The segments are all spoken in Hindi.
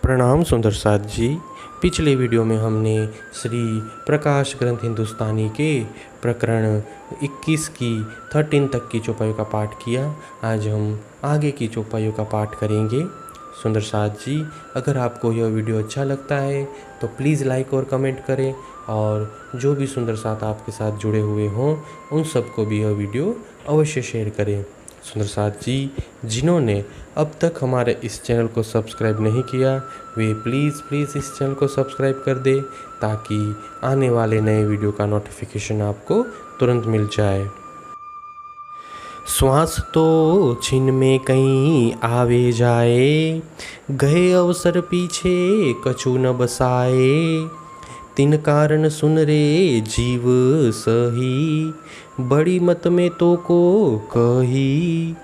प्रणाम सुंदर साथ जी। पिछले वीडियो में हमने श्री प्रकाश ग्रंथ हिंदुस्तानी के प्रकरण 21 की 13 तक की चौपाइयों का पाठ किया। आज हम आगे की चौपाइयों का पाठ करेंगे। सुंदर साथ जी, अगर आपको यह वीडियो अच्छा लगता है तो प्लीज़ लाइक और कमेंट करें, और जो भी सुंदर साथ आपके साथ जुड़े हुए हों उन सबको भी यह वीडियो अवश्य शेयर करें। सुंदर साथ जी, जिन्होंने अब तक हमारे इस चैनल को सब्सक्राइब नहीं किया वे प्लीज़ इस चैनल को सब्सक्राइब कर दे, ताकि आने वाले नए वीडियो का नोटिफिकेशन आपको तुरंत मिल जाए। श्वास तो छिन में कहीं आवे जाए, गए अवसर पीछे कछु न बसाए। तिन कारण सुन रे जीव सही, बड़ी मत में तो को कही।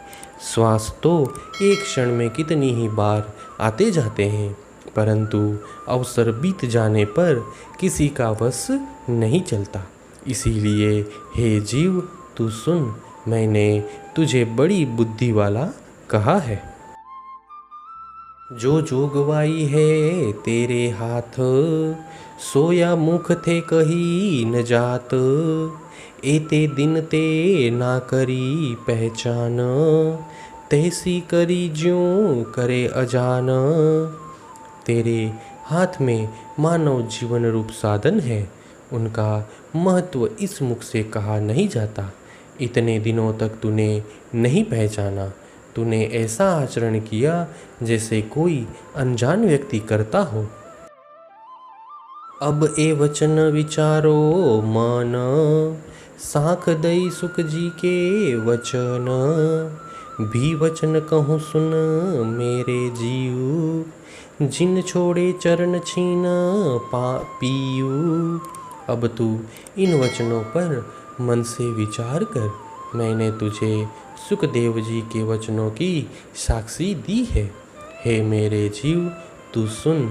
श्वास तो एक क्षण में कितनी ही बार आते जाते हैं, परंतु अवसर बीत जाने पर किसी का वश नहीं चलता। इसीलिए हे जीव तू सुन, मैंने तुझे बड़ी बुद्धि वाला कहा है। जो जोगवाई है तेरे हाथ, सोया मुख थे कही न जात। एते दिन ते ना करी पहचान, तैसी करी ज्यों करे अजान। तेरे हाथ में मानव जीवन रूप साधन है, उनका महत्व इस मुख से कहा नहीं जाता। इतने दिनों तक तूने नहीं पहचाना, तूने ऐसा आचरण किया जैसे कोई अनजान व्यक्ति करता हो। अब ए वचन विचारो मन, साख दई सुख जी के वचन। भी वचन कहूँ सुन मेरे जीव, जिन छोड़े चरण छीन पीयू। अब तू इन वचनों पर मन से विचार कर। मैंने तुझे सुखदेव जी के वचनों की साक्षी दी है। हे मेरे जीव तू सुन,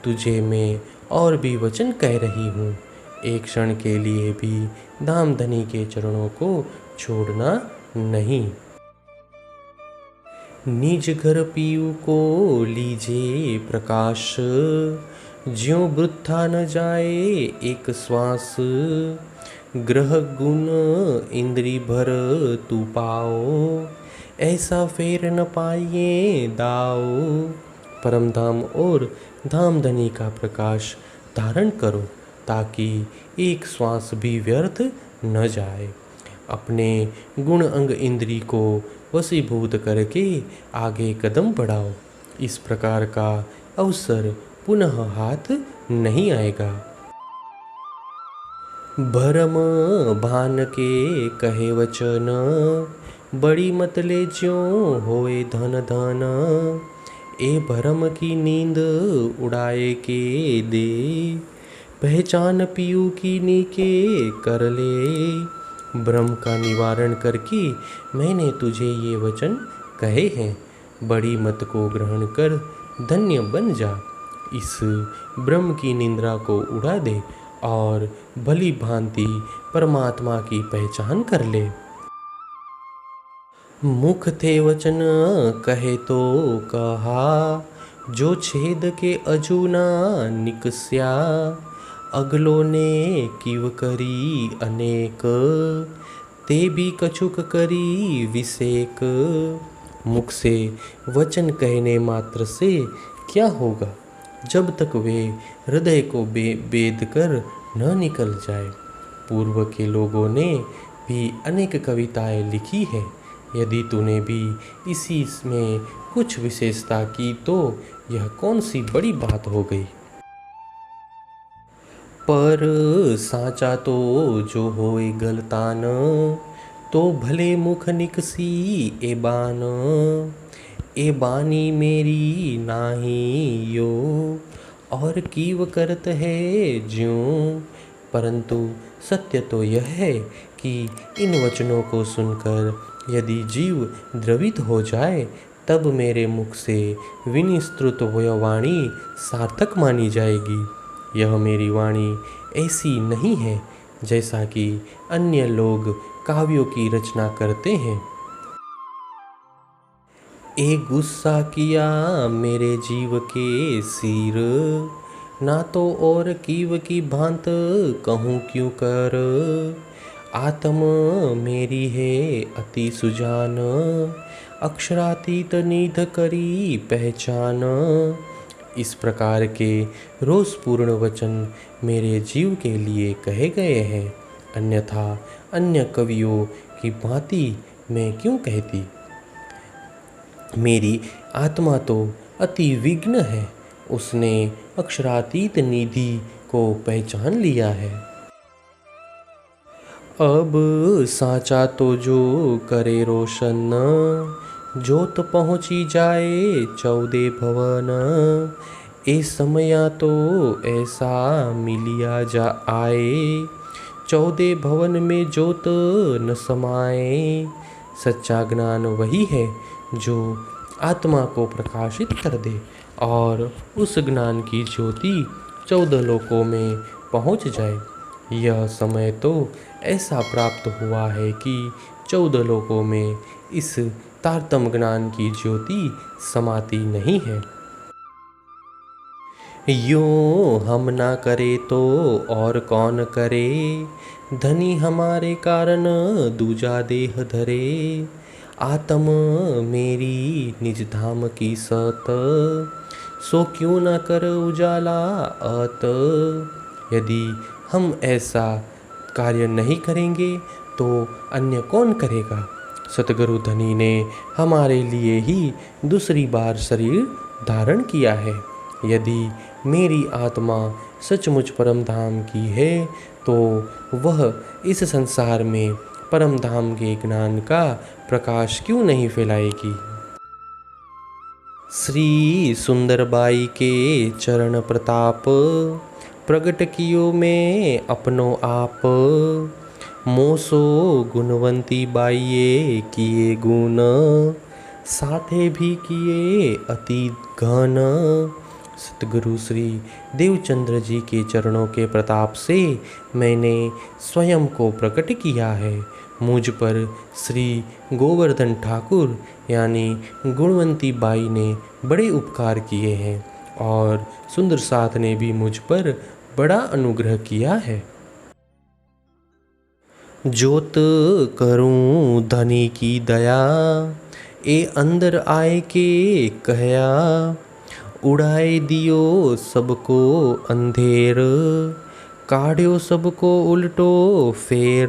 तुझे मैं और भी वचन कह रही हूँ। एक क्षण के लिए भी धामधनी के चरणों को छोड़ना नहीं। निज घर पीयू को लीजे प्रकाश, ज्यों वृथा न जाए एक श्वास। ग्रह गुण इंद्री भर तू पाओ, ऐसा फेर न पाइए दाओ। परम धाम और धामधनी का प्रकाश धारण करो, ताकि एक श्वास भी व्यर्थ न जाए। अपने गुण अंग इंद्री को वशीभूत करके आगे कदम बढ़ाओ। इस प्रकार का अवसर पुनः हाथ नहीं आएगा। भरम भान के कहे वचन, बड़ी मत ले ज्यों होए धन धन। ए भरम की नींद उड़ाए के दे, पहचान पीयू की नीके कर ले। भ्रम का निवारण करके मैंने तुझे ये वचन कहे हैं। बड़ी मत को ग्रहण कर धन्य बन जा। इस भ्रम की निंद्रा को उड़ा दे और भली भांति परमात्मा की पहचान कर ले। मुख थे वचन कहे तो कहा, जो छेद के अजूना निकस्या। अगलो ने किव करी अनेक, ते भी कछुक करी विसेक। मुख से वचन कहने मात्र से क्या होगा, जब तक वे हृदय को बेद कर न निकल जाए। पूर्व के लोगों ने भी अनेक कविताएं लिखी है। यदि तूने भी इसी में कुछ विशेषता की तो यह कौन सी बड़ी बात हो गई। पर साचा तो जो होए गलतान, तो भले मुख निकसी ए बान। ए बानी मेरी नाही यो, और कीव करत है ज्यों। परंतु सत्य तो यह है कि इन वचनों को सुनकर यदि जीव द्रवित हो जाए, तब मेरे मुख से विनिस्तृत वह वाणी सार्थक मानी जाएगी। यह मेरी वाणी ऐसी नहीं है जैसा कि अन्य लोग काव्यों की रचना करते हैं। ए गुस्सा किया मेरे जीव के सिर, ना तो और कीव की भांत कहूँ क्यों कर। आत्म मेरी है अति सुजान, अक्षरातीत निध करी पहचान। इस प्रकार के रोषपूर्ण वचन मेरे जीव के लिए कहे गए हैं, अन्यथा अन्य कवियों की भांति मैं क्यों कहती। मेरी आत्मा तो अति विघ्न है, उसने अक्षरातीत निधि को पहचान लिया है। अब साचा तो जो करे रोशन, जोत पहुँची जाए 14 भवन। ए समया तो ऐसा मिलिया जा आए, 14 भवन में जोत न समाए। सच्चा ज्ञान वही है जो आत्मा को प्रकाशित कर दे और उस ज्ञान की ज्योति 14 लोकों में पहुँच जाए। यह समय तो ऐसा प्राप्त हुआ है कि 14 लोकों में इस तारतम ज्ञान की ज्योति समाती नहीं है। यूँ हम ना करे तो और कौन करे, धनी हमारे कारण दूजा देह धरे। आत्म मेरी निज धाम की सत, सो क्यों न कर उजाला अत। यदि हम ऐसा कार्य नहीं करेंगे तो अन्य कौन करेगा। सतगुरु धनी ने हमारे लिए ही दूसरी बार शरीर धारण किया है। यदि मेरी आत्मा सचमुच परम धाम की है तो वह इस संसार में परम धाम के ज्ञान का प्रकाश क्यों नहीं फैलाएगी। श्री सुंदरबाई के चरण प्रताप, प्रगट कियो में अपनो आप। मोसो गुणवंती बाइये किए गुण, साथे भी किए अति घन। सतगुरु श्री देवचंद्र जी के चरणों के प्रताप से मैंने स्वयं को प्रकट किया है। मुझ पर श्री गोवर्धन ठाकुर यानी गुणवंती बाई ने बड़े उपकार किए हैं और सुंदर साथ ने भी मुझ पर बड़ा अनुग्रह किया है। जोत करूं धनी की दया, ए अंदर आए के कहया। उड़ाए दियो सबको अंधेर, काढ़्यो सबको उल्टो फेर।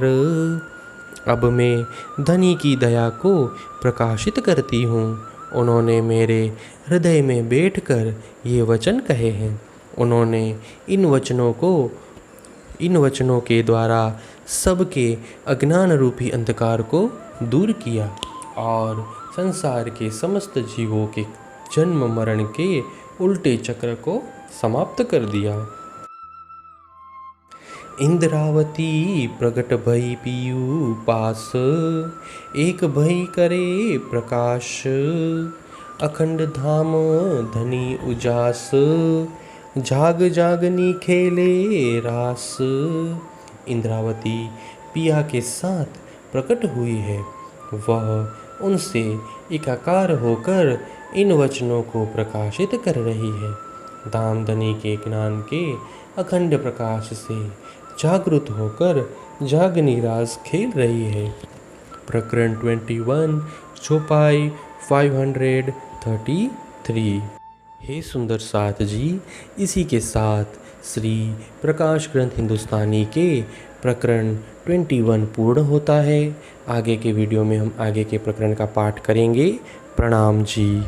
अब मैं धनी की दया को प्रकाशित करती हूँ। उन्होंने मेरे हृदय में बैठकर ये वचन कहे हैं। उन्होंने इन वचनों के द्वारा सबके अज्ञान रूपी अंधकार को दूर किया और संसार के समस्त जीवों के जन्म मरण के उल्टे चक्र को समाप्त कर दिया। इंद्रावती प्रगट भई पीयू पास, एक भई करे प्रकाश। अखंड धाम धनी उजास, जाग जागनी खेले रास। इंद्रावती पिया के साथ प्रकट हुई है। वह उनसे एकाकार होकर इन वचनों को प्रकाशित कर रही है। धामधनी के ज्ञान के अखंड प्रकाश से जागृत होकर जागनी रास खेल रही है। प्रकरण 21 चौपाई 533। हे सुंदर साथ जी, इसी के साथ श्री प्रकाश ग्रंथ हिंदुस्तानी के प्रकरण 21 पूर्ण होता है। आगे के वीडियो में हम आगे के प्रकरण का पाठ करेंगे। प्रणाम जी।